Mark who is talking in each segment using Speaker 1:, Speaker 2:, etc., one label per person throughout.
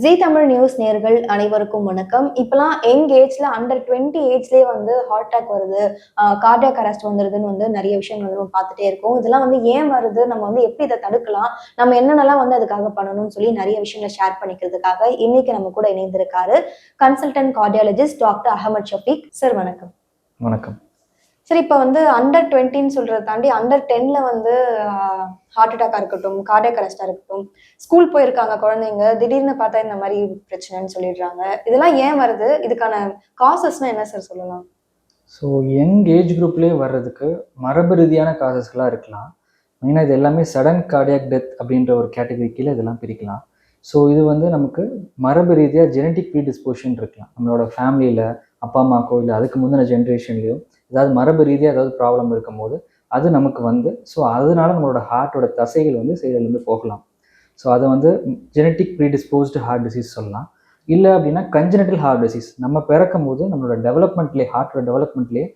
Speaker 1: ஜீ Tamil news நேயர்கள் அனைவருக்கும் வணக்கம். இப்பலாம் யங் ஏஜ்ல அண்டர் 20 ஏஜ்லயே வந்து ஹார்ட் அட்டாக் வருது, கார்டியாக் அரெஸ்ட் வந்துருதுன்னு வந்து நெறைய விஷயங்கள் வந்து நம்ம பார்த்துட்டே இருக்கோம். இதெல்லாம் வந்து ஏன் வருது? நம்ம வந்து எப்படி இத தடுக்கலாம்? நம்ம என்னென்னலாம் வந்து அதுக்காக பண்ணணும்னு சொல்லி நெறைய விஷயங்கள ஷேர் பண்ணிக்கிறதுக்காக இன்னைக்கு நம்ம கூட இணைந்திருக்காரு consultant cardiologist doctor Ahmed Shafeeq. Sir வணக்கம்.
Speaker 2: வணக்கம்.
Speaker 1: சரி, இப்ப வந்து அண்டர் 20ன்னு சொல்றத தாண்டி அண்டர் 10ல வந்து ஹார்ட் அட்டாக்கா இருக்கட்டும், கார்டியாக் அரெஸ்ட்டா இருக்கட்டும், ஸ்கூல் போயிருக்காங்க குழந்தைங்க. திடீர்னு பார்த்தா இந்த மாரி பிரச்சனைன்னு சொல்லிடுறாங்க. இதெல்லாம் ஏன் வருது? இதுக்கான காசஸ்னா என்ன சார் சொல்லலாம்?
Speaker 2: ஸோ யங் ஏஜ் குரூப்லேயே வர்றதுக்கு மரபு ரீதியான காசஸ்லாம் இருக்கலாம். மெயினாக இது எல்லாமே சடன் கார்டியாக் டெத் அப்படின்ற ஒரு கேட்டகரி கீழே இதெல்லாம் பிரிக்கலாம். ஸோ இது வந்து நமக்கு மரபு ரீதியாக ஜெனட்டிக் ப்ரீடிஸ்போஷன் இருக்கலாம். நம்மளோட ஃபேமிலியில் அப்பா அம்மாக்கோ இல்லை அதுக்கு முந்தின ஜென்ரேஷன்லேயோ ஏதாவது மரபு ரீதியாக ஏதாவது ப்ராப்ளம் இருக்கும்போது அது நமக்கு வந்து ஸோ அதனால நம்மளோட ஹார்ட்டோட தசைகள் வந்து செயலிழந்து போகலாம். ஸோ அதை வந்து ஜெனட்டிக் ப்ரீடிஸ்போஸ்டு ஹார்ட் டிசீஸ் சொல்லலாம். இல்லை அப்படின்னா கன்ஜெனிட்டல் ஹார்ட் டிசீஸ், நம்ம பிறக்கும் போது நம்மளோட டெவலப்மெண்ட்லேயே ஹார்ட்டோட டெவலப்மெண்ட்லேயே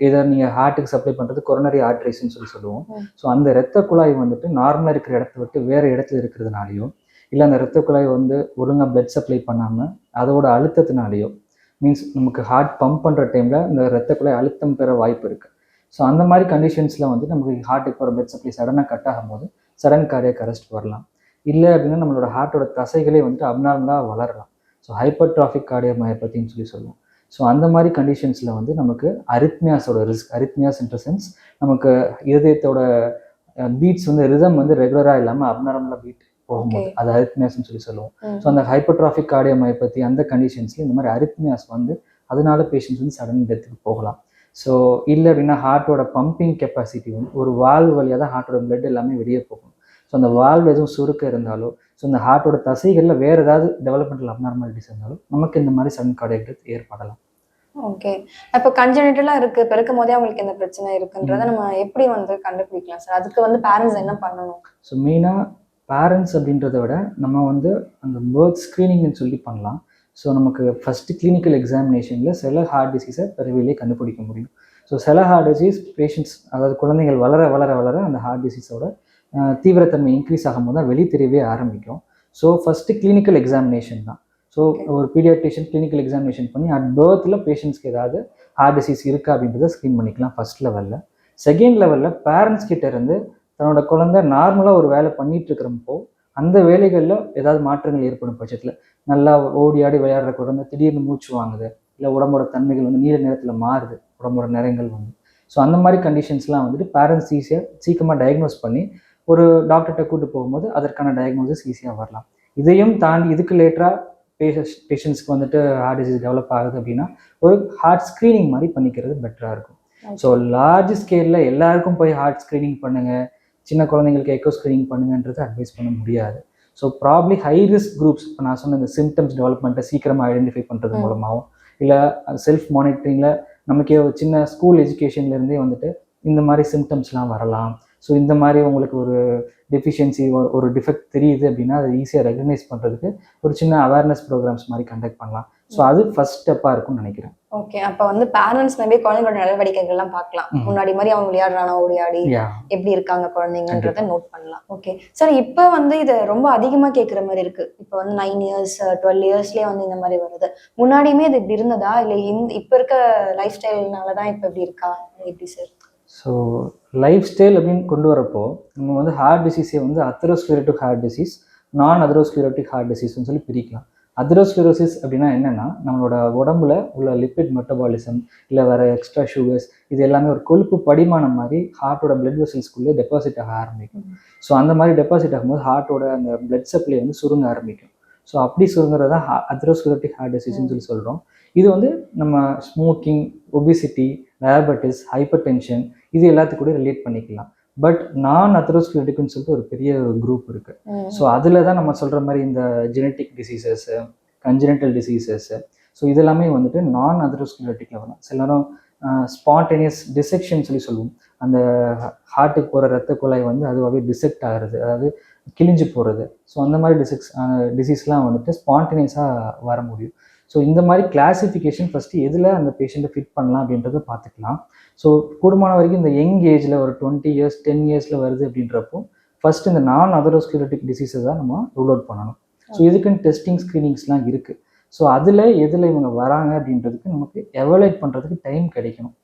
Speaker 2: இதை நீங்கள் ஹார்ட்டுக்கு சப்ளை பண்ணுறது கொரோனரி ஆர்ட்ரிஸ்ன்னு சொல்லுவோம். ஸோ அந்த இரத்த குழாய் வந்துட்டு நார்மலாக இருக்கிற இடத்த விட்டு வேறு இடத்துல இருக்கிறதுனாலையோ இல்லை அந்த இரத்த குழாய் வந்து ஒழுங்காக பிளட் சப்ளை பண்ணாமல் அதோட அழுத்தத்தினாலேயோ மீன்ஸ் நமக்கு ஹார்ட் பம்ப் பண்ணுற டைமில் இந்த இரத்த குழாய் அழுத்தம் பெற வாய்ப்பு இருக்குது. ஸோ அந்த மாதிரி கண்டிஷன்ஸில் வந்து நமக்கு ஹார்ட்டுக்கு போகிற பிளட் சப்ளை சடனாக கட் ஆகும்போது சடன் கார்டியாக் அரெஸ்ட் வரலாம். இல்லை அப்படின்னா நம்மளோட ஹார்ட்டோட தசைகளே வந்துட்டு அப்நார்மலாக வளரலாம். ஸோ ஹைப்பர்ட்ராஃபிக் கார்டியோமயோபதின்னு சொல்லுவோம். ஸோ அந்த மாதிரி கண்டிஷன்ஸில் வந்து நமக்கு அரித்மியாஸோட risk, arrhythmias in the sense நமக்கு இதயத்தோட பீட்ஸ் வந்து ரிதம் வந்து ரெகுலராக இல்லாமல் அப்நார்மலாக பீட் போகும்போது அது அரித்மியாஸ்ன்னு சொல்லுவோம். ஸோ அந்த ஹைப்பர்ட்ராஃபிக் கார்டியோமயோபதி அந்த கண்டிஷன்ஸில் இந்த மாதிரி அரித்மியாஸ் வந்து அதனால பேஷண்ட்ஸ் வந்து சடன் டெத்துக்கு போகலாம். ஸோ இல்லை அப்படின்னா ஹார்ட்டோட பம்பிங் கெப்பாசிட்டி வந்து ஒரு வால்வ் வழியாக தான் ஹார்ட்டோட பிளட் எல்லாமே வெளியே போகும். ஸோ அந்த வால்வ் எதுவும் சுருக்க இருந்தாலோ ஸோ இந்த ஹார்ட்டோட தசைகளில் வேறு ஏதாவது டெவலப்மெண்டல் அப்நார்மாலிட்டிஸ் இருந்தாலும் நமக்கு இந்த மாதிரி சடன் கார்டியாக் டெத் ஏற்படலாம்.
Speaker 1: ஓகே. இப்போ கன்ஜெனிட்டலா இருக்கு, பிறக்கும் போதே அவங்களுக்கு இந்த பிரச்சனை இருக்குன்றத நம்ம எப்படி வந்து கண்டுபிடிக்கலாம் சார்? அதுக்கு வந்து பேரண்ட்ஸ் என்ன பண்ணணும்?
Speaker 2: ஸோ மெயினாக பேரண்ட்ஸ் அப்படின்றத விட நம்ம வந்து அந்த பர்த் ஸ்க்ரீனிங்னு சொல்லி பண்ணலாம். ஸோ நமக்கு ஃபஸ்ட்டு கிளினிக்கல் எக்ஸாமினேஷனில் சில ஹார்ட் டிசீஸை பிறவிலே கண்டுபிடிக்க முடியும். ஸோ சில ஹார்ட் டிசீஸ் பேஷண்ட்ஸ் அதாவது குழந்தைகள் வளர வளர வளர அந்த ஹார்ட் டிசீஸோட தீவிரத்தன்மை இன்க்ரீஸ் ஆகும்போது தான் வெளி தெரியவே ஆரம்பிக்கும். ஸோ ஃபஸ்ட்டு கிளினிக்கல் எக்ஸாமினேஷன் தான். ஸோ ஒரு பீடியாட்ரிஷியன் கிளினிக்கல் எக்ஸாமினேஷன் பண்ணி அட் பர்த்தில் பேஷண்ட்ஸ்க்கு ஏதாவது ஹார்ட் டிசீஸ் இருக்கா அப்படின்றத ஸ்க்ரீன் பண்ணிக்கலாம் ஃபஸ்ட் லெவலில். செகண்ட் லெவலில் பேரண்ட்ஸ் கிட்ட இருந்து தன்னோட குழந்தை நார்மலாக ஒரு வேலை பண்ணிட்டு இருக்கிறப்போ அந்த வேலைகளில் ஏதாவது மாற்றங்கள் ஏற்படும் பட்சத்தில் நல்லா ஓடி ஆடி விளையாடுற குழந்தை திடீர்னு மூச்சு வாங்குது, இல்லை உடம்போட தன்மைகள் வந்து நீல நிறத்தில் மாறுது, உடம்போட நிறங்கள் வந்து ஸோ அந்த மாதிரி கண்டிஷன்ஸ்லாம் வந்துட்டு பேரண்ட்ஸ் சீக்கிரமாக டயக்னோஸ் பண்ணி ஒரு டாக்டர்கிட்ட கூட்டு போகும்போது அதற்கான டயக்னோசிஸ் ஈஸியாக வரலாம். இதையும் தாண்டி இதுக்கு லேட்டராக பேஷண்ட்ஸ்க்கு வந்துட்டு ஹார்ட் டிசீஸ் டெவலப் ஆகுது அப்படின்னா ஒரு ஹார்ட் ஸ்க்ரீனிங் மாதிரி பண்ணிக்கிறது பெட்டராக இருக்கும். ஸோ லார்ஜ் ஸ்கேலில் எல்லாருக்கும் போய் ஹார்ட் ஸ்க்ரீனிங் பண்ணுங்கள், சின்ன குழந்தைங்களுக்கு எக்கோ ஸ்க்ரீனிங் பண்ணுங்கன்றது அட்வைஸ் பண்ண முடியாது. So probably high risk groups, இப்போ நான் சொன்ன இந்த சிம்டம்ஸ் டெவலப்மெண்ட்டை சீக்கிரமாக ஐடென்டிஃபை பண்ணுறது மூலமாகவும் இல்லை செல்ஃப் மானிட்டரிங்கில் நமக்கே ஒரு சின்ன ஸ்கூல் எஜுகேஷன்லேருந்தே வந்துட்டு இந்த மாதிரி சிம்டம்ஸ்லாம் வரலாம். ஸோ இந்த மாதிரி உங்களுக்கு ஒரு டெஃபிஷியன்சி ஒரு டிஃபெக்ட் தெரியுது அப்படின்னா அதை ஈஸியாக ரெகனைஸ் பண்ணுறதுக்கு ஒரு சின்ன அவேர்னஸ் ப்ரோக்ராம்ஸ் மாதிரி கண்டக்ட் பண்ணலாம். ஸோ அது ஃபர்ஸ்ட் ஸ்டெப்பாக இருக்கும்னு நினைக்கிறேன்.
Speaker 1: ஓகே. அப்போ வந்து பேரண்ட்ஸ் மேபி குழந்தைங்களோட நடவடிக்கைகள்லாம் பார்க்கலாம். முன்னாடி மாதிரி அவங்க விளையாடுறானா ஓடி ஆடி எப்படி இருக்காங்க குழந்தைங்கன்றத நோட் பண்ணலாம். ஓகே சார், இப்போ வந்து இது ரொம்ப அதிகமாக கேட்குற மாதிரி இருக்கு. இப்போ வந்து 9 இயர்ஸ் 12 இயர்ஸ்லேயே வந்து இந்த மாதிரி வருது. முன்னாடியுமே இது இப்படி இருந்ததா இல்லை இப்போ இருக்க லைஃப் ஸ்டைல்னால தான் இப்போ இப்படி இருக்கா, எப்படி சார்?
Speaker 2: ஸோ லைஃப் ஸ்டைல் அப்படின்னு கொண்டு வரப்போ நம்ம வந்து ஹார்ட் டிசீஸை வந்து அத்தெரோஸ்க்ளெரோட்டிக் ஹார்ட் டிசீஸ், நான் அத்தெரோஸ்க்ளெரோட்டிக் ஹார்ட் டிசீஸ்ன்னு சொல்லி பிரிக்கலாம். அத்தெரோஸ்க்ளெரோசிஸ் அப்படின்னா என்னென்னா நம்மளோட உடம்புல உள்ள லிப்பிட் மெட்டபாலிசம் இல்லை வேறு எக்ஸ்ட்ரா சுகர்ஸ் இது எல்லாமே ஒரு கொழுப்பு படிமானம் மாதிரி ஹார்ட்டோட பிளட் வெசல்ஸ்குள்ளே டெபாசிட் ஆக ஆரம்பிக்கும். ஸோ அந்த மாதிரி டெபாசிட் ஆகும்போது ஹார்ட்டோட அந்த பிளட் சப்ளை வந்து சுருங்க ஆரம்பிக்கும். ஸோ அப்படி சுருங்குறது தான் அத்தெரோஸ்க்ளெரோட்டிக் ஹார்ட் டிசீஸ்ன்னு சொல்லி சொல்கிறோம். இது வந்து நம்ம smoking, obesity, diabetes, hyper tension இது எல்லாத்துக்கும் கூட ரிலேட் பண்ணிக்கலாம். பட் நான் அத்தெரோஸ்க்ளெரோட்டிக்னு சொல்லிட்டு ஒரு பெரிய குரூப் இருக்குது. ஸோ அதில் தான் நம்ம சொல்கிற மாதிரி இந்த genetic diseases, congenital diseases so இதெல்லாமே வந்துட்டு நான் அத்தெரோஸ்க்ளெரோட்டிக்கில் வரும். சில நேரம் ஸ்பான்டேனியஸ் டிசெக்ஷன் சொல்லி சொல்லுவோம். அந்த ஹார்ட்டுக்கு போகிற ரத்த குழாய் வந்து அதுவாகவே டிசெக்ட் ஆகிறது, அதாவது கிழிஞ்சு போகிறது. ஸோ அந்த மாதிரி டிசீஸ்லாம் வந்துட்டு ஸ்பான்டேனியஸாக வர முடியும். ஸோ இந்த மாதிரி கிளாசிஃபிகேஷன் ஃபஸ்ட்டு எதில் அந்த பேஷண்ட்டை ஃபிட் பண்ணலாம் அப்படின்றத பார்த்துக்கலாம். ஸோ கூடுமான வரைக்கும் இந்த யங் ஏஜில் ஒரு 20 இயர்ஸ் 10 இயர்ஸில் வருது அப்படின்றப்போ ஃபஸ்ட்டு இந்த நான் அத்தெரோஸ்க்ளெரோட்டிக் டிசீஸை தான் நம்ம ரூல் அவுட் பண்ணணும். ஸோ இதுக்குன்னு டெஸ்டிங் ஸ்க்ரீனிங்ஸ்லாம் இருக்குது. ஸோ அதில் எதில் இவங்க வராங்க அப்படின்றதுக்கு நமக்கு எவலுவேட் பண்ணுறதுக்கு டைம் கிடைக்கணும்.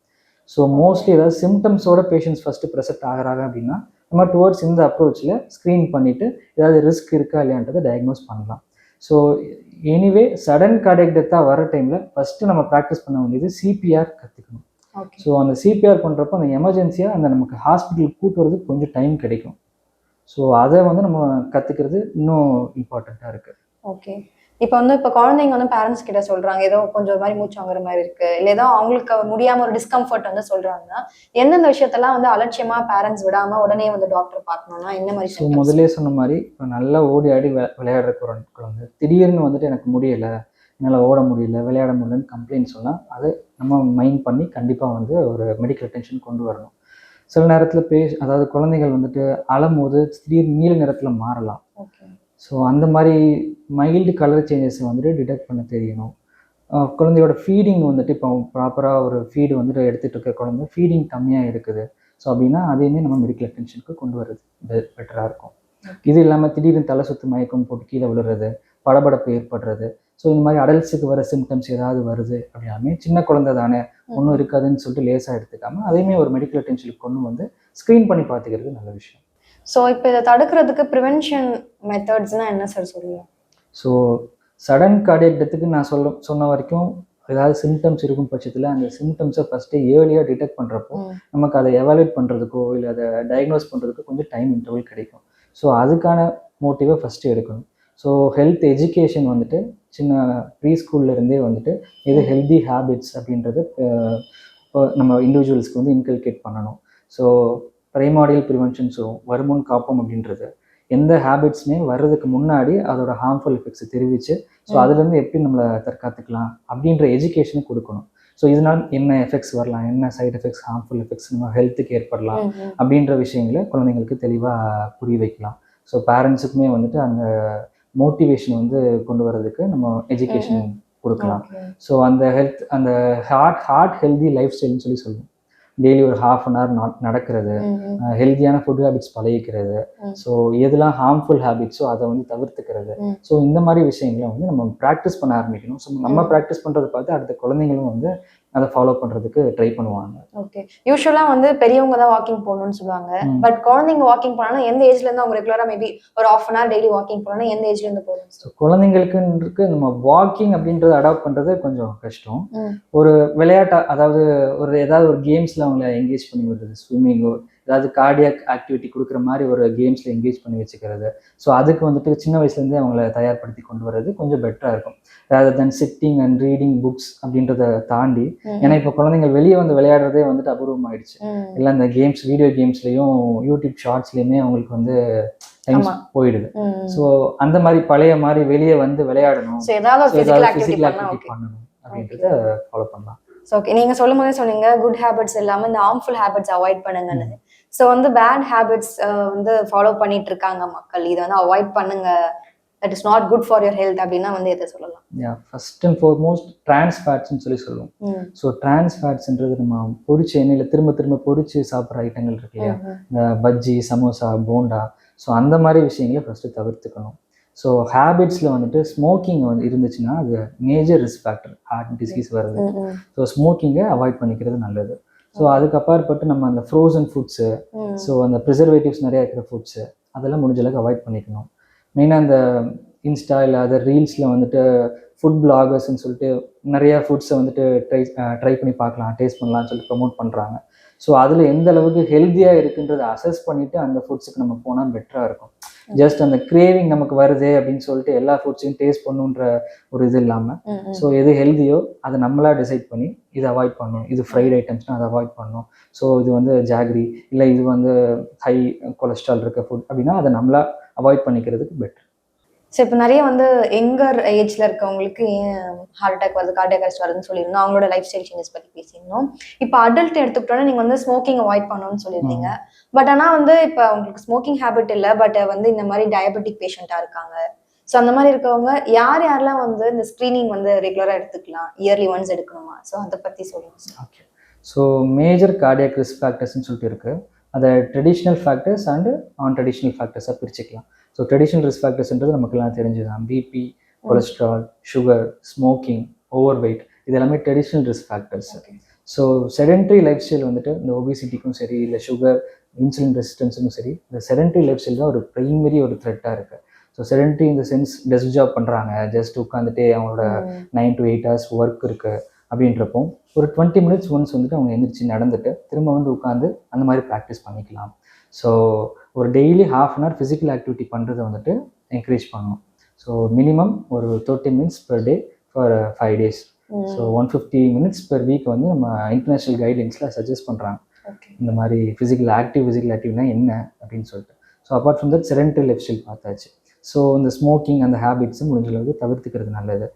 Speaker 2: ஸோ மோஸ்ட்லி ஏதாவது சிம்டம்ஸோட பேஷண்ட்ஸ் ஃபஸ்ட்டு ப்ரெசென்ட் ஆகிறாங்க அப்படின்னா நம்ம டுவர்ட்ஸ் இந்த அப்ரோச்சில் ஸ்க்ரீன் பண்ணிவிட்டு ஏதாவது ரிஸ்க் இருக்கா இல்லையான்றதை டயக்னோஸ் பண்ணலாம். ஸோ எனிவே சடன் கார்டியக் டெத்தாக வர டைமில் ஃபஸ்ட்டு நம்ம ப்ராக்டிஸ் பண்ண வேண்டியது சிபிஆர் கற்றுக்கணும். ஸோ அந்த சிபிஆர் பண்ணுறப்போ அந்த எமர்ஜென்சியாக அந்த நமக்கு ஹாஸ்பிட்டலுக்கு கூட்டு வரதுக்கு கொஞ்சம் டைம் கிடைக்கும். ஸோ அதை வந்து நம்ம கற்றுக்கிறது இன்னும் இம்பார்ட்டண்ட்டாக இருக்குது.
Speaker 1: ஓகே. இப்போ குழந்தைங்க வந்து பேரண்ட்ஸ் கிட்ட சொல்றாங்க, ஏதோ கொஞ்சம் ஒரு மாதிரி மூச்சு வாங்குற மாதிரி இருக்கு, இல்லை ஏதோ அவங்களுக்கு முடியாம ஒரு டிஸ்கம்ஃபர்ட் வந்து சொல்றாங்கன்னா எந்தெந்த விஷயத்தெல்லாம் வந்து அலட்சியமா பேரண்ட்ஸ் விடாம உடனே வந்து டாக்டர் பார்க்கணும்னா என்ன மாதிரி?
Speaker 2: ஸோ முதலே சொன்ன மாதிரி இப்போ நல்லா ஓடி ஆடி விளையாடுற குழந்தை திடீர்னு வந்துட்டு எனக்கு முடியலை, என்னால் ஓட முடியல, விளையாட முடியலன்னு கம்ப்ளைண்ட் சொன்னால் அதை நம்ம மைண்ட் பண்ணி கண்டிப்பாக வந்து ஒரு மெடிக்கல் அட்டென்ஷன் கொண்டு வரணும். சில நேரத்தில் அதாவது குழந்தைகள் வந்துட்டு அழும்போது திடீர்னு நீல நிறத்தில் மாறலாம். ஸோ அந்த மாதிரி மைல்டு கலர் சேஞ்சஸை வந்துட்டு டிடெக்ட் பண்ண தெரியணும். குழந்தையோட ஃபீடிங் வந்துட்டு இப்போ ப்ராப்பராக ஒரு ஃபீடு வந்துட்டு எடுத்துகிட்டு இருக்க குழந்தை ஃபீடிங் கம்மியாக இருக்குது. ஸோ அப்படின்னா அதையுமே நம்ம மெடிக்கல் அட்டென்ஷனுக்கு கொண்டு வர்றது பெட்டராக இருக்கும். இது இல்லாமல் திடீர்னு தலை சுத்து மயக்கம் போட்டு கீழே விழுறது, படபடப்பு ஏற்படுறது, ஸோ இந்த மாதிரி அடல்ட்ஸுக்கு வர சிம்டம்ஸ் ஏதாவது வருது அப்படின்னாமே சின்ன குழந்தை தானே ஒன்றும் இருக்காதுன்னு சொல்லிட்டு லேசாக எடுத்துக்காமல் அதையுமே ஒரு மெடிக்கல் அட்டென்ஷனுக்கு கொண்டு வந்து ஸ்க்ரீன் பண்ணி பார்த்துக்கிறது நல்ல விஷயம்.
Speaker 1: ஸோ இப்போ இதை தடுக்கிறதுக்கு ப்ரிவென்ஷன் மெத்தட்ஸ்னால் என்ன சார் சொல்லுவீங்க?
Speaker 2: ஸோ சடன் கார்டியக் டெத்துக்கு நான் சொன்ன வரைக்கும் ஏதாவது சிம்டம்ஸ் இருக்கும் பட்சத்தில் அந்த சிம்டம்ஸை ஃபஸ்ட்டு ஏர்லியாக டிடெக்ட் பண்ணுறப்போ நமக்கு அதை எவாலுவேட் பண்ணுறதுக்கோ இல்லை அதை டயக்னோஸ் பண்ணுறதுக்கோ கொஞ்சம் டைம் இன்டர்வல் கிடைக்கும். ஸோ அதுக்கான மோட்டிவை ஃபஸ்ட்டு எடுக்கணும். ஸோ ஹெல்த் எஜுகேஷன் வந்துட்டு சின்ன ப்ரீ ஸ்கூல்லேருந்தே வந்துட்டு எது ஹெல்தி ஹேபிட்ஸ் அப்படின்றது நம்ம இண்டிவிஜுவல்ஸ்க்கு வந்து இன்கல்கேட் பண்ணணும். ஸோ ப்ரைமாடியல் ப்ரிவென்ஷன் சொல்லுவோம், வருமுன் காப்போம் அப்படின்றது எந்த ஹேபிட்ஸுமே வர்றதுக்கு முன்னாடி அதோட ஹார்ம்ஃபுல் எஃபெக்ட்ஸை தெரிவித்து ஸோ அதுலேருந்து எப்படி நம்மளை தற்காத்துக்கலாம் அப்படின்ற எஜுகேஷனை கொடுக்கணும். ஸோ இதனால் என்ன எஃபெக்ட்ஸ் வரலாம், என்ன சைட் எஃபெக்ட்ஸ், ஹார்ம்ஃபுல் எஃபெக்ட்ஸ் நம்ம ஹெல்த்துக்கு ஏற்படலாம் அப்படின்ற விஷயங்களை குழந்தைங்களுக்கு தெளிவாக புரிய வைக்கலாம். ஸோ பேரண்ட்ஸுக்குமே வந்துட்டு அந்த மோட்டிவேஷன் வந்து கொண்டு வர்றதுக்கு நம்ம எஜுகேஷன் கொடுக்கலாம். ஸோ அந்த ஹார்ட் ஹெல்தி லைஃப் ஸ்டைல்னு சொல்லுவோம். டெய்லி ஒரு ½ hour நடக்கிறது, ஹெல்த்தியான ஃபுட் ஹேபிட்ஸ் பழகிக்கிறது, ஸோ எதெல்லாம் ஹார்ம்ஃபுல் ஹேபிட்ஸோ அதை வந்து தவிர்த்துக்கிறது. ஸோ இந்த மாதிரி விஷயங்களை வந்து நம்ம ப்ராக்டிஸ் பண்ண ஆரம்பிக்கணும். ஸோ நம்ம ப்ராக்டிஸ் பண்ணுறதை பார்த்து அடுத்த குழந்தைங்களும் வந்து அதை ஃபாலோ பண்ணுறதுக்கு ட்ரை பண்ணுவாங்க.
Speaker 1: ஓகே. யூஸ்வலாக வந்து பெரியவங்க தான் வாக்கிங் போகணும்னு சொல்லுவாங்க, பட் குழந்தைங்க வாக்கிங் போனாலும் எந்த ஏஜ்லேருந்து அவங்க ரெகுலராக மேபி ஒரு ½ hour டெய்லி வாக்கிங் போகணும்னா எந்த ஏஜ்லேருந்து போகணும்?
Speaker 2: ஸோ குழந்தைங்களுக்கு நம்ம வாக்கிங் அப்படின்றத அடாப்ட் பண்ணுறது கொஞ்சம் கஷ்டம். ஒரு விளையாட்டா, அதாவது ஏதாவது ஒரு கேம்ஸில் அவங்கள என்கேஜ் பண்ணி விடுறது, ஸ்விம்மிங்கோ ஏதாவது கார்டியாக் ஆக்டிவிட்டி கொடுக்குற மாதிரி ஒரு கேம்ஸில் என்கேஜ் பண்ணி வச்சுக்கிறது. ஸோ அதுக்கு வந்துட்டு சின்ன வயசுலேருந்தே அவங்கள தயார்படுத்தி கொண்டு வர்றது கொஞ்சம் பெட்டராக இருக்கும். Rather then sitting and reading books அப்படின்றத தாண்டி, ஏன்னா இப்போ குழந்தைங்கள் வெளியே வந்து விளையாடுறதே வந்துட்டு அபூர்வம் ஆயிடுச்சு. இல்லை இந்த கேம்ஸ், வீடியோ கேம்ஸ்லையும் யூடியூப் ஷார்ட்ஸ்லையுமே அவங்களுக்கு வந்து டைம் போயிடுது. ஸோ அந்த மாதிரி பழைய மாதிரி வெளியே வந்து விளையாடணும், ஃபிசிக்கல் ஆக்டிவிட்டி பண்ணணும் அப்படின்றத ஃபாலோ பண்ணலாம்.
Speaker 1: ஸோ ஓகே, நீங்கள் சொல்லும் போதே சொன்னீங்க குட் ஹேபிட்ஸ் இல்லாமல் இந்த ஹார்ம்ஃபுல் ஹேபிட்ஸ் அவாய்ட் பண்ணுங்கன்னு. ஸோ வந்து பேட் ஹேபிட்ஸ் வந்து ஃபாலோ பண்ணிட்டு இருக்காங்க மக்கள், இதை வந்து அவாய்ட் பண்ணுங்க, that is not good for your health அப்படின்னா வந்து எதை சொல்லலாம்?
Speaker 2: ஃபர்ஸ்ட் அண்ட் ஃபார்மோஸ்ட் டிரான்ஸ் ஃபேட்ஸ்ன்னு சொல்லுவோம். ஸோ டிரான்ஸ் ஃபேட்ஸ்ன்றது நம்ம பொரிச்ச எண்ணெயில் திரும்ப திரும்ப பொரிச்சு சாப்பிட்ற ஐட்டங்கள் இருக்கு இல்லையா, இந்த பஜ்ஜி, சமோசா, போண்டா, ஸோ அந்த மாதிரி விஷயங்களை ஃபஸ்ட்டு தவிர்த்துக்கணும். ஸோ ஹேபிட்ஸில் வந்துட்டு ஸ்மோக்கிங் வந்து இருந்துச்சுன்னா அது major risk factor, heart disease வருது. ஸோ ஸ்மோக்கிங்கை அவாய்ட் பண்ணிக்கிறது நல்லது. ஸோ அதுக்கு அப்பாற்பட்டு நம்ம அந்த ஃப்ரோசன் ஃபுட்ஸு, ஸோ அந்த ப்ரிசர்வேட்டிவ்ஸ் நிறையா இருக்கிற ஃபுட்ஸு அதெல்லாம் முடிஞ்ச அளவுக்கு அவாய்ட் பண்ணிக்கணும். மெயினாக அந்த இன்ஸ்டா இல்லை அதர் ரீல்ஸில் வந்துட்டு ஃபுட் பிளாகர்ஸ்ன்னு சொல்லிட்டு நிறையா ஃபுட்ஸை வந்துட்டு ட்ரை பண்ணி பார்க்கலாம், டேஸ்ட் பண்ணலாம்னு சொல்லிட்டு ப்ரமோட் பண்ணுறாங்க. ஸோ அதில் எந்த அளவுக்கு ஹெல்த்தியாக இருக்குன்றதை அசஸ் பண்ணிவிட்டு அந்த ஃபுட்ஸுக்கு நம்ம போனால் பெட்டராக இருக்கும். ஜஸ்ட் அந்த கிரேவிங் நமக்கு வருது அப்படின்னு சொல்லிட்டு எல்லா ஃபுட்ஸையும் டேஸ்ட் பண்ணுன்ற ஒரு இது இல்லாமல், ஸோ எது ஹெல்த்தியோ அதை நம்மளா டிசைட் பண்ணி இதை அவாய்ட் பண்ணணும், இது ஃப்ரைட் ஐட்டம்ஸ்னால் அதை அவாய்ட் பண்ணணும், ஸோ இது வந்து ஜாகரி இல்லை இது வந்து ஹை கொலஸ்ட்ரால் இருக்க ஃபுட் அப்படின்னா அதை நம்மளா அவாய்ட் பண்ணிக்கிறதுக்கு பெட்டர்.
Speaker 1: ஸோ இப்போ நிறைய வந்து யங்கர் ஏஜ்ல இருக்கவங்களுக்கு ஏன் ஹார்ட் அட்டாக் வருது, கார்டியாக் அரெஸ்ட் வருதுன்னு சொல்லியிருந்தோம், அவங்களோட லைஃப் ஸ்டைல் சேஞ்சஸ் பற்றி பேசியிருந்தோம். இப்போ அடல்ட் எடுத்துக்கிட்டோன்னா நீங்கள் வந்து ஸ்மோக்கிங் அவாய்ட் பண்ணணும்னு சொல்லியிருந்தீங்க, பட் ஆனால் வந்து இப்போ அவங்களுக்கு ஸ்மோக்கிங் ஹேபிட் இல்லை, பட் வந்து இந்த மாதிரி டயபெட்டிக் பேஷண்ட்டாக இருக்காங்க. ஸோ அந்த மாதிரி இருக்கவங்க யாரெல்லாம் வந்து இந்த ஸ்க்ரீனிங் வந்து ரெகுலராக எடுத்துக்கலாம், இயர்லி ஒன்ஸ் எடுக்கணுமா? ஸோ அதை பற்றி சொல்லுங்கள்.
Speaker 2: Okay. So major cardiac risk ஃபேக்டர்ஸ்ன்னு சொல்லிட்டு இருக்குது. அதை traditional factors and non traditional ஃபேக்டர்ஸாக பிரிச்சுக்கலாம். ஸோ ட்ரெடிஷ்னல் ரிஸ்க் ஃபேக்டர்ஸ்ன்றது நமக்குலாம் தெரிஞ்சுதான். BP, cholesterol, sugar, smoking, over weight, இது எல்லாமே traditional risk factors. So sedentary life style வந்துட்டு இந்த ஒபிசிட்டிக்கும் சரி, இல்லை சுகர், இன்சுலின் ரெசிஸ்டன்ஸுக்கும் சரி, இந்த செடென்ட்ரி லைஃப் ஸ்டைல் தான் ஒரு ப்ரைமரி ஒரு த்ரெட்டாக இருக்குது. ஸோ செடென்ட்ரி இந்த சென்ஸ் டெஸ்க் ஜாப் பண்ணுறாங்க, ஜஸ்ட் உட்காந்துட்டு அவங்களோட 9 to 8 hours ஒர்க் இருக்குது அப்படின்றப்போ ஒரு 20 minutes ஒன்ஸ் வந்துட்டு அவங்க எந்திரிச்சு நடந்துட்டு திரும்ப வந்து உட்காந்து அந்த மாதிரி ப்ராக்டிஸ் பண்ணிக்கலாம். ஸோ ஒரு daily ½ an hour physical activity பண்ணுறதை வந்துட்டு என்கரேஜ் பண்ணணும். ஸோ மினிமம் ஒரு 30 minutes per day for 5 days. So 150 minutes per week வந்து நம்ம இன்டர்நேஷ்னல் கைட்லைன்ஸில் சஜஸ்ட் பண்ணுறாங்க. இந்த மாதிரி ஃபிசிக்கல் ஆக்டிவ்னா என்ன அப்படின்னு சொல்லிட்டு. So apart from that sedentary life style பார்த்தாச்சு. ஸோ இந்த ஸ்மோக்கிங் அந்த ஹேபிட்ஸும் முடிஞ்ச அளவுக்கு தவிர்த்துக்கிறது நல்லது.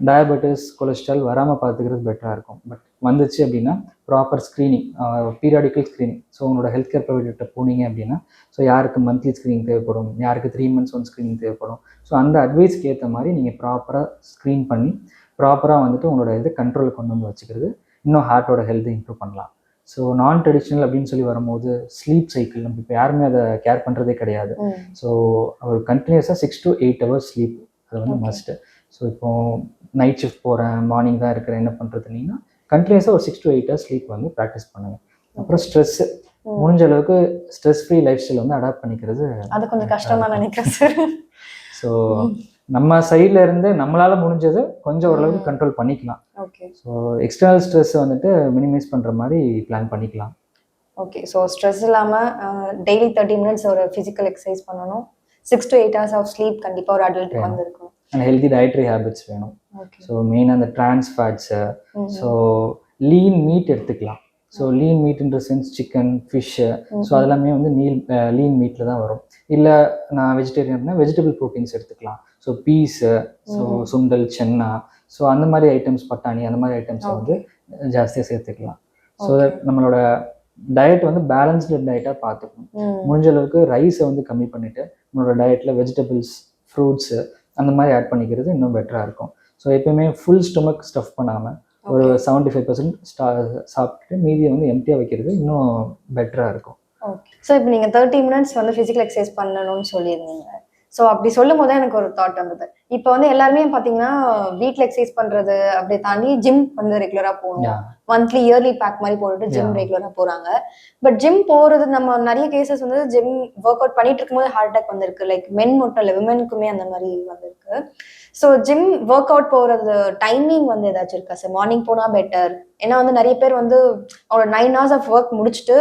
Speaker 2: டயபெட்டிஸ், கொலஸ்ட்ரால் வராமல் பார்த்துக்கிறது பெட்டராக இருக்கும். பட் வந்துச்சு அப்படின்னா proper screening, periodical screening. So உங்களோட ஹெல்த் கேர் ப்ரொவைடர்கிட்ட போனீங்க அப்படின்னா, ஸோ யாருக்கு மந்த்லி ஸ்க்ரீனிங் தேவைப்படும், யாருக்கு 3 months ஒன் ஸ்க்ரீனிங் தேவைப்படும். ஸோ அந்த அட்வைஸ்க்கு ஏற்ற மாதிரி நீங்கள் ப்ராப்பராக ஸ்க்ரீன் பண்ணி ப்ராப்பராக வந்துட்டு உங்களோட இது கண்ட்ரோலில் கொண்டு வந்து வச்சுக்கிறது இன்னும் ஹார்ட்டோட ஹெல்த்தை இம்ப்ரூவ் பண்ணலாம். ஸோ நான் ட்ரெடிஷ்னல் அப்படின்னு சொல்லி வரும்போது ஸ்லீப் சைக்கிள் நம்ம இப்போ யாருமே அதை கேர் பண்ணுறதே கிடையாது. ஸோ அவர் கண்டினியூஸாக 6 to 8 hours ஸ்லீப், அது வந்து மஸ்ட்டு. ஸோ இப்போது நைட் ஷிஃப்ட் போகிறேன், மார்னிங் தான் இருக்கிறேன், என்ன பண்ணுறதுனீங்கன்னா கண்டினியூஸாக ஒரு 6 to 8 hours ஸ்லீப் வந்து ப்ராக்டிஸ் பண்ணுங்கள். அப்புறம் ஸ்ட்ரெஸ்ஸு, முடிஞ்ச அளவுக்கு ஸ்ட்ரெஸ் ஃப்ரீ லைஃப் ஸ்டைல் வந்து அடாப்ட் பண்ணிக்கிறது
Speaker 1: அது கொஞ்சம் கஷ்டமா நினைக்கிறேன் சார்.
Speaker 2: ஸோ நம்ம சைடில் இருந்து நம்மளால் முடிஞ்சது கொஞ்சம் ஓரளவுக்கு கண்ட்ரோல் பண்ணிக்கலாம்.
Speaker 1: ஓகே.
Speaker 2: ஸோ எக்ஸ்டர்னல் ஸ்ட்ரெஸ்ஸை வந்துட்டு மினிமைஸ் பண்ணுற மாதிரி பிளான் பண்ணிக்கலாம்.
Speaker 1: ஓகே. ஸோ ஸ்ட்ரெஸ் இல்லாமல் டெய்லி 30 minutes ஒரு ஃபிசிக்கல் எக்ஸசைஸ் பண்ணணும். 6 to 8 hours ஆஃப் ஸ்லீப் கண்டிப்பாக ஒரு அடல்ட்டுக்கு வந்து இருக்கணும்.
Speaker 2: அண்ட் ஹெல்தி டயட்ரி ஹேபிட்ஸ் வேணும்.
Speaker 1: ஓகே.
Speaker 2: ஸோ மெயினாக அந்த trans fats, so lean meat எடுத்துக்கலாம். ஸோ லீன் மீட்ன்ற சென்ஸ் சிக்கன், ஃபிஷ்ஷு, ஸோ அதெல்லாமே வந்து லீன் மீட்டில் தான் வரும். இல்லை நான் வெஜிடேரியன்னா வெஜிடபிள் ப்ரோட்டீன்ஸ் எடுத்துக்கலாம். ஸோ பீஸு, ஸோ சுண்டல், சென்னா, ஸோ அந்த மாதிரி ஐட்டம்ஸ், பட்டாணி, அந்த மாதிரி ஐட்டம்ஸை வந்து ஜாஸ்தியாக சேர்த்துக்கலாம். ஸோ தட் நம்மளோட டயட் வந்து பேலன்ஸ்டு டயட்டாக பார்த்துக்கணும். முடிஞ்ச அளவுக்கு ரைஸை வந்து கம்மி பண்ணிவிட்டு நம்மளோட டயட்டில் வெஜிடபிள்ஸ், ஃப்ரூட்ஸு அந்த மாதிரி ஆட் பண்ணிக்கிறது இன்னும் பெட்டராக இருக்கும். ஸோ எப்பயுமே ஃபுல் ஸ்டொமக் ஸ்டஃப் பண்ணாமல் ஒரு 75% சாப்பிட்டுட்டு மீதியை வந்து எம்டியாக வைக்கிறது இன்னும் பெட்டராக இருக்கும்.
Speaker 1: ஓகே. ஸோ இப்போ நீங்கள் 30 minutes வந்து ஃபிசிக்கல் எக்ஸசைஸ் பண்ணணும்னு சொல்லியிருந்தீங்க. ஸோ அப்படி சொல்லும் போது எனக்கு ஒரு தாட் வந்தது. இப்போ வந்து எல்லாருமே பார்த்தீங்கன்னா வீட்டில் எக்ஸசைஸ் பண்ணுறது அப்படி தாண்டி ஜிம் வந்து ரெகுலராக போகணும், மந்த்லி இயர்லி பேக் மாதிரி போட்டுட்டு ஜிம் ரெகுலராக போகிறாங்க. பட் ஜிம் போகிறது நம்ம நிறைய கேசஸ் வந்து ஜிம் ஒர்க் அவுட் பண்ணிட்டு இருக்கும்போது ஹார்ட் அட்டாக் வந்திருக்கு. லைக் மென் மட்டும் இல்லை, விமென்க்குமே அந்த மாதிரி வந்திருக்கு. ஸோ ஜிம் ஒர்க் அவுட் போகிறது டைமிங் வந்து ஏதாச்சும் இருக்கா சார்? மார்னிங் போனால் பெட்டர். ஏன்னா வந்து நிறைய பேர் வந்து அவரோட 9 hours ஆஃப் ஒர்க் முடிச்சுட்டு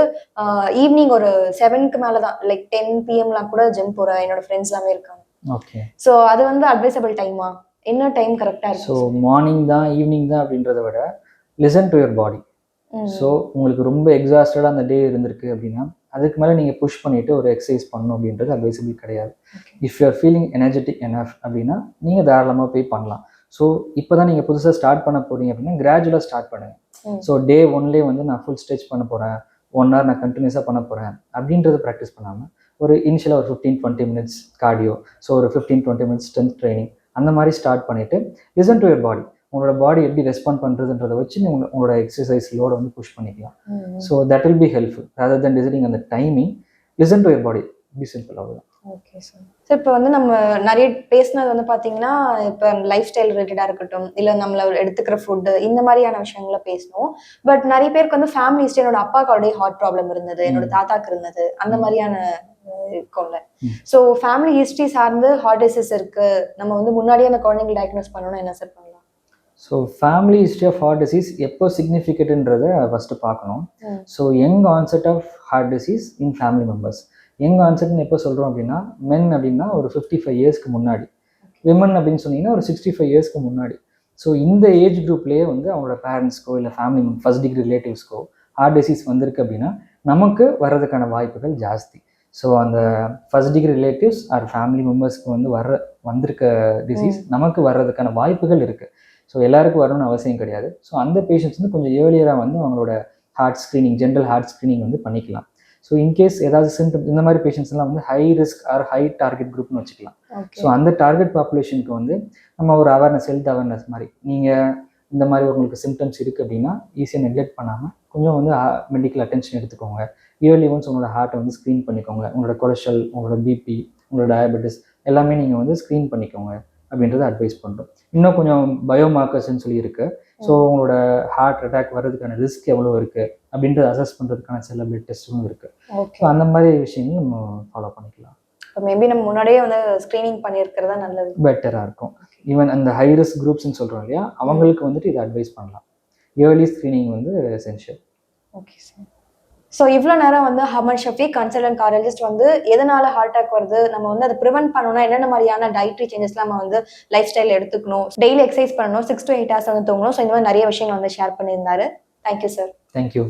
Speaker 1: ஈவினிங் ஒரு 7க்கு மேலே தான், லைக் 10 PM கூட ஜிம் போகிற என்னோட ஃப்ரெண்ட்ஸ் எல்லாமே இருக்காங்க.
Speaker 2: ஓகே.
Speaker 1: ஸோ அது வந்து அட்வைசபிள் டைமா? என்ன டைம் கரெக்டாக இருக்கும்?
Speaker 2: ஸோ மார்னிங் தான், ஈவினிங் தான் அப்படின்றத விட listen to your body. So உங்களுக்கு ரொம்ப எக்ஸாஸ்டடாக அந்த டே இருந்திருக்கு அப்படின்னா அதுக்கு மேலே நீங்கள் புஷ் பண்ணிவிட்டு ஒரு எக்ஸசைஸ் பண்ணணும் அப்படின்றது அட்வைசபிள் கிடையாது. If you are feeling energetic enough அப்படின்னா நீங்கள் தாராளமாக போய் பண்ணலாம். ஸோ இப்போ தான் நீங்கள் புதுசாக ஸ்டார்ட் பண்ண போகிறீங்க அப்படின்னா கிராஜுவலாக ஸ்டார்ட் பண்ணுங்கள். ஸோ டே 1 வந்து நான் ஃபுல் ஸ்ட்ரெச் பண்ண போகிறேன், 1 hour நான் கண்டினியூஸாக பண்ண போகிறேன் அப்படின்றத ப்ராக்டிஸ் பண்ணாமல் ஒரு இனிஷியலாக ஒரு 15-20 minutes கார்டியோ, ஸோ ஒரு 15-20 minutes ஸ்ட்ரென்த் ட்ரைனிங் அந்த மாதிரி ஸ்டார்ட் பண்ணிவிட்டு லிசன் டு யுவர் பாடி. உங்களோட பாடி எப்படி ரெஸ்பாண்ட் பண்ணுறதுன்றதை வச்சு நீங்கள் உங்களோட எக்ஸசைஸ் லோட வந்து புஷ் பண்ணிக்கலாம். So that will be helpful rather than deciding அந்த timing. Listen to your body, be simple, அவ்வளோதான்.
Speaker 1: Okay sir. ஸோ இப்போ வந்து நம்ம நிறைய பேசினது வந்து பார்த்தீங்கன்னா இப்போ லைஃப் ஸ்டைல் ரிலேட்டடாக இருக்கட்டும், இல்லை நம்மள எடுத்துக்கிற ஃபுட்டு, இந்த மாதிரியான விஷயங்களை பேசணும். பட் நிறைய பேருக்கு வந்து ஃபேமிலி ஹிஸ்ட்ரி, என்னோட அப்பாவுக்கு ஆல்ரெடி ஹார்ட் ப்ராப்ளம் இருந்தது, என்னோட தாத்தாக்கு இருந்தது, அந்த மாதிரியான இருக்கும்ல. ஸோ ஃபேமிலி ஹிஸ்ட்ரி சார்ந்து ஹார்ட் டிசீஸ் இருக்கு, நம்ம வந்து முன்னாடியே அந்த குழந்தைங்களை டயக்னோஸ் பண்ணணும்னா என்ன சார் பண்ணலாம்?
Speaker 2: So family history of heart disease எப்போ சிக்னிஃபிகண்ட்ன்றதை ஃபஸ்ட்டு பார்க்கணும். So young onset of heart disease in family members. Young ஆன்செட்னு எப்போ சொல்கிறோம் அப்படின்னா மென் அப்படின்னா ஒரு 55 yearsக்கு முன்னாடி, விமன் அப்படின்னு சொன்னீங்கன்னா ஒரு 65 yearsக்கு முன்னாடி. ஸோ இந்த ஏஜ் குரூப்லேயே வந்து அவங்களோட பேரண்ட்ஸ்க்கோ இல்லை ஃபேமிலி ஃபர்ஸ்ட் டிகிரி ரிலேட்டிவ்ஸ்க்கோ ஹார்ட் டிசீஸ் வந்திருக்கு அப்படின்னா நமக்கு வர்றதுக்கான வாய்ப்புகள் ஜாஸ்தி. ஸோ அந்த first degree relatives or family மெம்பர்ஸ்க்கு வந்து வந்திருக்க டிசீஸ் நமக்கு வர்றதுக்கான வாய்ப்புகள் இருக்குது. ஸோ எல்லாருக்கும் வரணும்னு அவசியம் கிடையாது. ஸோ அந்த பேஷண்ட்ஸ் வந்து கொஞ்சம் ஏர்லியராக வந்து அவங்களோட heart screening, general heart screening வந்து பண்ணிக்கலாம். ஸோ இன்கேஸ் ஏதாவது சிம்டம் இந்த மாதிரி பேஷண்ட்ஸ்லாம் வந்து high risk or high target குரூப்னு வச்சுக்கலாம். ஸோ அந்த டார்கெட் பாப்புலேஷனுக்கு வந்து நம்ம ஒரு அவேர்னஸ், ஹெல்த் அவேர்னஸ் மாதிரி நீங்கள் இந்த மாதிரி உங்களுக்கு சிம்டம்ஸ் இருக்குது அப்படின்னா ஈஸியாக நெக்லெக்ட் பண்ணாமல் கொஞ்சம் வந்து மெடிக்கல் அட்டென்ஷன் எடுத்துக்கோங்க. இயர்லி ஒன்ஸ் உங்களோட ஹார்ட்டை வந்து ஸ்க்ரீன் பண்ணிக்கோங்க. உங்களோட கொலஸ்ட்ரால், உங்களோட பிபி, உங்களோட டயபெட்டிஸ் எல்லாமே நீங்கள் வந்து ஸ்க்ரீன் பண்ணிக்கோங்க அப்படின்றத அட்வைஸ் பண்ணுறோம். இன்னும் கொஞ்சம் பயோமார்க்கர்ஸ்ன்னு சொல்லி இருக்கு. ஸோ உங்களோட ஹார்ட் அட்டாக் வர்றதுக்கான ரிஸ்க் எவ்வளோ இருக்குது அப்படின்றத அசஸ் பண்ணுறதுக்கான சில பிளட் டெஸ்ட்டும் இருக்குது. ஸோ அந்த மாதிரி விஷயங்கள் நம்ம ஃபாலோ பண்ணிக்கலாம்.
Speaker 1: மேபி நம்ம முன்னாடியே வந்து ஸ்க்ரீனிங் பண்ணியிருக்கிறதா நல்லது,
Speaker 2: பெட்டராக இருக்கும். ஈவன் அந்த ஹை ரிஸ்க் குரூப்ஸ்ன்னு சொல்கிறோம் இல்லையா, அவங்களுக்கு வந்துட்டு இதை அட்வைஸ் பண்ணலாம். ஏர்லி ஸ்க்ரீனிங் வந்து எசென்ஷியல்.
Speaker 1: Okay sir. ஸோ இவ்வளோ நேரம் வந்து ஹமன் ஷஃபீக் கன்சல்டன்ட் கார்டியாலஜிஸ்ட் வந்து எதனால ஹார்ட் அட்டாக் வருது, நம்ம வந்து அதை ப்ரிவென்ட் பண்ணணும்னா என்னென்ன மாதிரியான டயட்ரி சேஞ்சஸ்லாம் நம்ம வந்து லைஃப் ஸ்டைல் எடுத்துக்கணும், டெய்லி எக்ஸசைஸ் பண்ணணும், 6 to 8 hours வந்து தூங்கணும். ஸோ இந்த மாதிரி நிறைய விஷயங்கள் வந்து ஷேர் பண்ணியிருந்தாரு. Thank you sir.
Speaker 2: தேங்க்யூ.